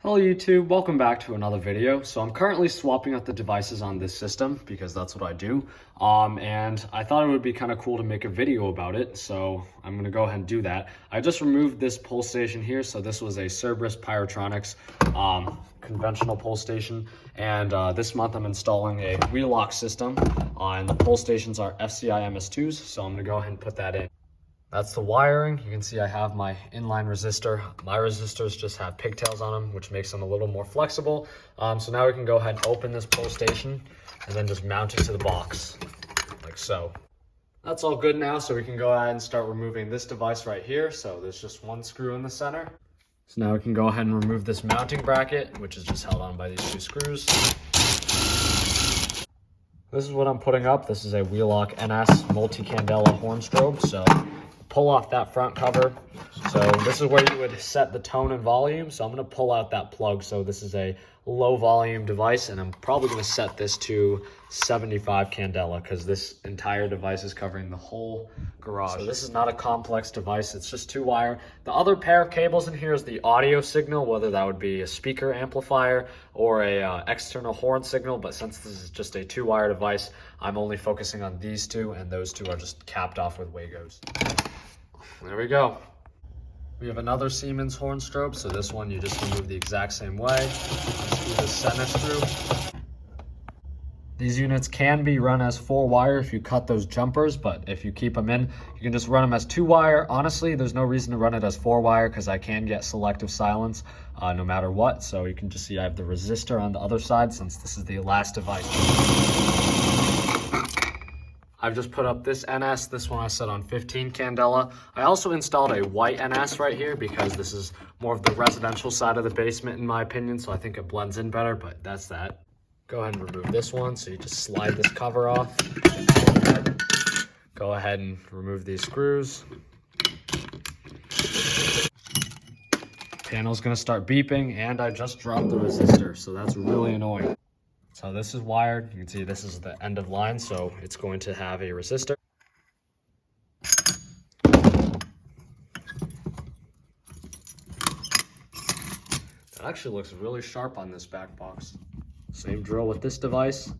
Hello YouTube, welcome back to another video. So I'm currently swapping out the devices on this system because that's what I do. And I thought it would be kind of cool to make a video about it. So I'm gonna go ahead and do that. I just removed this pull station here. So this was a Cerberus Pyrotronics conventional pull station. And this month I'm installing a wheel-lock system. And the pull stations are FCI MS2s. So I'm gonna go ahead and put that in. That's the wiring. You can see I have my inline resistor. My resistors just have pigtails on them, which makes them a little more flexible. So now we can go ahead and open this pull station and then just mount it to the box, like so. That's all good now, so we can go ahead and start removing this device right here. So there's just one screw in the center. So now we can go ahead and remove this mounting bracket, which is just held on by these two screws. This is what I'm putting up. This is a Wheel-Lock NS multi-candela horn strobe. So pull off that front cover. So this is where you would set the tone and volume. So I'm going to pull out that plug. So this is a low volume device, and I'm probably going to set this to 75 candela because this entire device is covering the whole garage. So this is not a complex device. It's just 2-wire. The other pair of cables in here is the audio signal, whether that would be a speaker amplifier or a external horn signal. But since this is just a 2-wire device, I'm only focusing on these two, and those two are just capped off with Wagos. There we go. We have another Siemens horn strobe, so this one you just remove the exact same way. Screw the center screw. These units can be run as 4-wire if you cut those jumpers, but if you keep them in, you can just run them as 2-wire. Honestly, there's no reason to run it as 4-wire because I can get selective silence no matter what. So you can just see I have the resistor on the other side since this is the last device. I've just put up this NS. This one I set on 15 candela. I also installed a white NS right here because this is more of the residential side of the basement in my opinion, so I think it blends in better, but that's that. Go ahead and remove this one. So you just slide this cover off. Go ahead and remove these screws. Panel's gonna start beeping, and I just dropped the resistor, so that's really annoying. So this is wired. You can see this is the end of line, so it's going to have a resistor. That actually looks really sharp on this back box. Same drill with this device.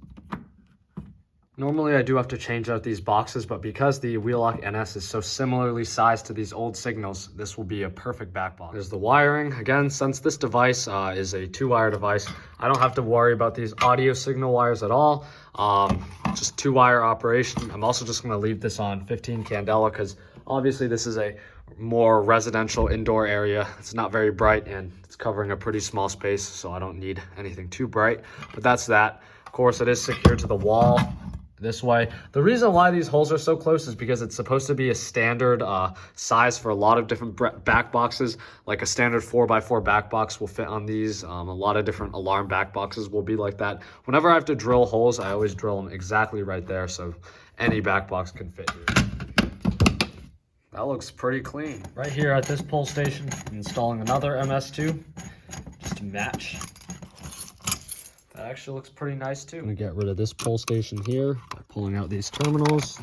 Normally I do have to change out these boxes, but because the Wheel-Lock NS is so similarly sized to these old signals, this will be a perfect back box. There's the wiring. Again, since this device is a 2-wire device, I don't have to worry about these audio signal wires at all. Just 2-wire operation. I'm also just gonna leave this on 15 candela because obviously this is a more residential indoor area. It's not very bright and it's covering a pretty small space, so I don't need anything too bright, but that's that. Of course, it is secured to the wall this way. The reason why these holes are so close is because it's supposed to be a standard size for a lot of different back boxes. Like a standard 4x4 back box will fit on these. A lot of different alarm back boxes will be like that. Whenever I have to drill holes, I always drill them exactly right there so any back box can fit here. That looks pretty clean. Right here at this pull station, I'm installing another MS2 just to match. That actually looks pretty nice too. I'm gonna get rid of this pull station here by pulling out these terminals.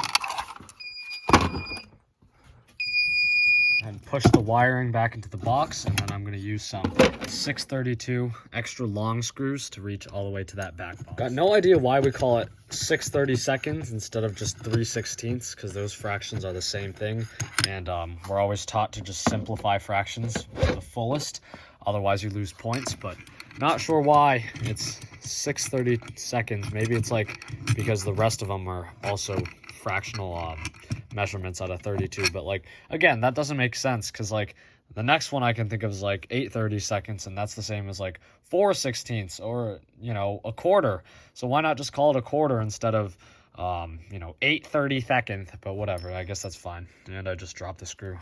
And push the wiring back into the box, and then I'm gonna use some 632 extra long screws to reach all the way to that back box. Got no idea why we call it 6/32 instead of just 3/16, because those fractions are the same thing. And we're always taught to just simplify fractions to the fullest, otherwise you lose points, but not sure why it's 6/32. Maybe it's like because the rest of them are also fractional measurements out of 32. But like, again, that doesn't make sense because like the next one I can think of is like 8/32, and that's the same as like 4/16 or, you know, a quarter. So why not just call it a quarter instead of, you know, 8/32? But whatever, I guess that's fine. And I just dropped the screw.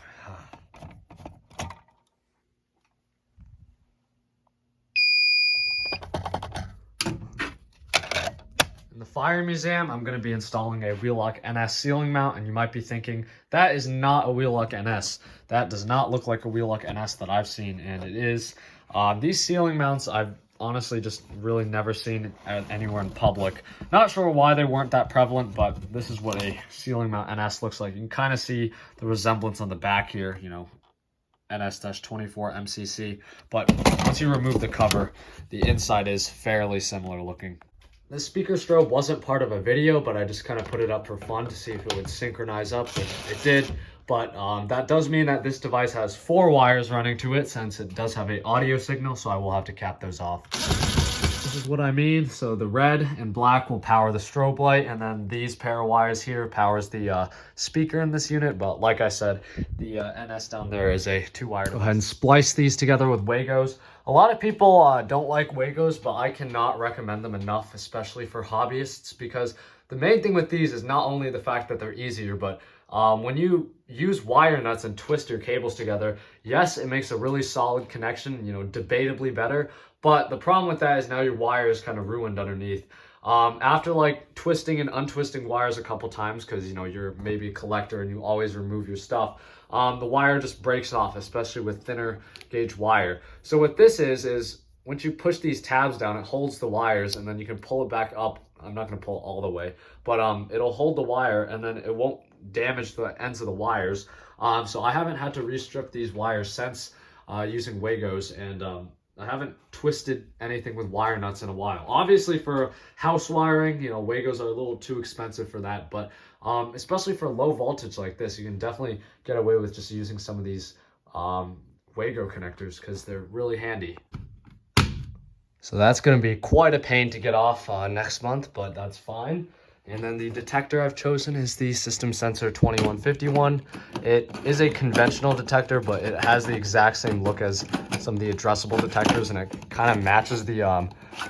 In the fire museum, I'm going to be installing a Wheel-Lock NS ceiling mount, and you might be thinking, that is not a Wheel-Lock NS. That does not look like a Wheel-Lock NS that I've seen, and it is. These ceiling mounts, I've honestly just really never seen anywhere in public. Not sure why they weren't that prevalent, but this is what a ceiling mount NS looks like. You can kind of see the resemblance on the back here, you know, NS-24 MCC, but once you remove the cover, the inside is fairly similar looking. This speaker strobe wasn't part of a video, but I just kind of put it up for fun to see if it would synchronize up, which it did. But that does mean that this device has 4 wires running to it, since it does have an audio signal, so I will have to cap those off. This is what I mean. So the red and black will power the strobe light, and then these pair of wires here powers the speaker in this unit. But like I said, the NS down there is a 2-wire. Go ahead and splice these together with Wagos. A lot of people don't like Wagos, but I cannot recommend them enough, especially for hobbyists, because the main thing with these is not only the fact that they're easier, but when you use wire nuts and twist your cables together, yes, it makes a really solid connection, you know, debatably better. But the problem with that is now your wire is kind of ruined underneath. After like twisting and untwisting wires a couple times, because you know you're maybe a collector and you always remove your stuff, the wire just breaks off, especially with thinner gauge wire. So what this is once you push these tabs down, it holds the wires, and then you can pull it back up. I'm not going to pull it all the way, but it'll hold the wire, and then it won't damage the ends of the wires. So I haven't had to restrip these wires since using Wagos, and I haven't twisted anything with wire nuts in a while. Obviously for house wiring, you know, Wagos are a little too expensive for that, but especially for low voltage like this, you can definitely get away with just using some of these Wago connectors because they're really handy. So that's going to be quite a pain to get off next month, but that's fine. And then the detector I've chosen is the System Sensor 2151. It is a conventional detector, but it has the exact same look as some of the addressable detectors, and it kind of matches the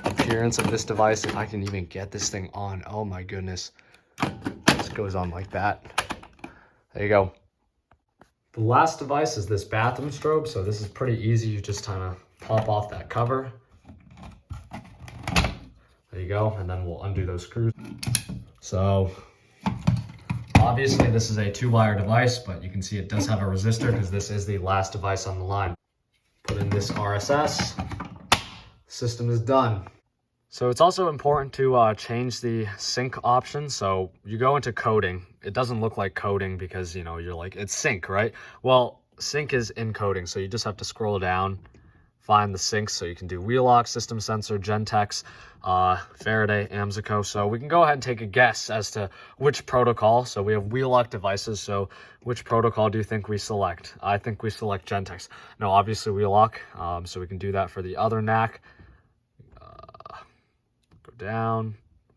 appearance of this device. If I can even get this thing on, oh my goodness. This goes on like that. There you go. The last device is this bathroom strobe, so this is pretty easy. You just kind of pop off that cover. There you go, and then we'll undo those screws. So obviously this is a 2-wire device, but you can see it does have a resistor because this is the last device on the line. Put in this RSS, system is done. So it's also important to change the sync option. So you go into coding. It doesn't look like coding because, you know, you're like, it's sync, right? Well, sync is encoding, so you just have to scroll down, find the syncs, so you can do wheel lock, system sensor, Gentex, Faraday, AMSICO. So we can go ahead and take a guess as to which protocol. So we have wheel lock devices. So which protocol do you think we select? I think we select Gentex. No, obviously wheel lock. So we can do that for the other NAC. Go down,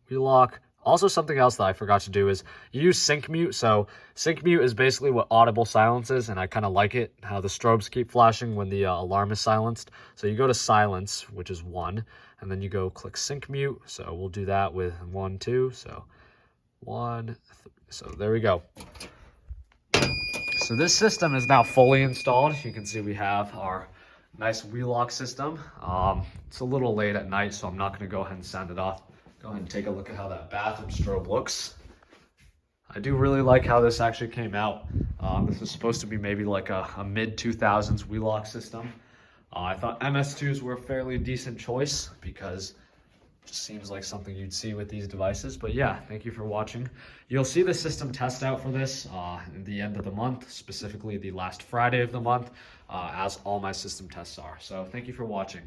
wheel lock. Also, something else that I forgot to do is use sync mute. So sync mute is basically what audible silence is, and I kind of like it, how the strobes keep flashing when the alarm is silenced. So you go to silence, which is 1, and then you go click sync mute. So we'll do that with 1, 2. So 1, 3. So there we go. So this system is now fully installed. You can see we have our nice wheel lock system. It's a little late at night, so I'm not going to go ahead and send it off. Go ahead and take a look at how that bathroom strobe looks. I do really like how this actually came out. This is supposed to be maybe like a mid-2000s wheel lock system. I thought MS2s were a fairly decent choice because it just seems like something you'd see with these devices. But yeah, thank you for watching. You'll see the system test out for this at the end of the month, specifically the last Friday of the month, as all my system tests are. So thank you for watching.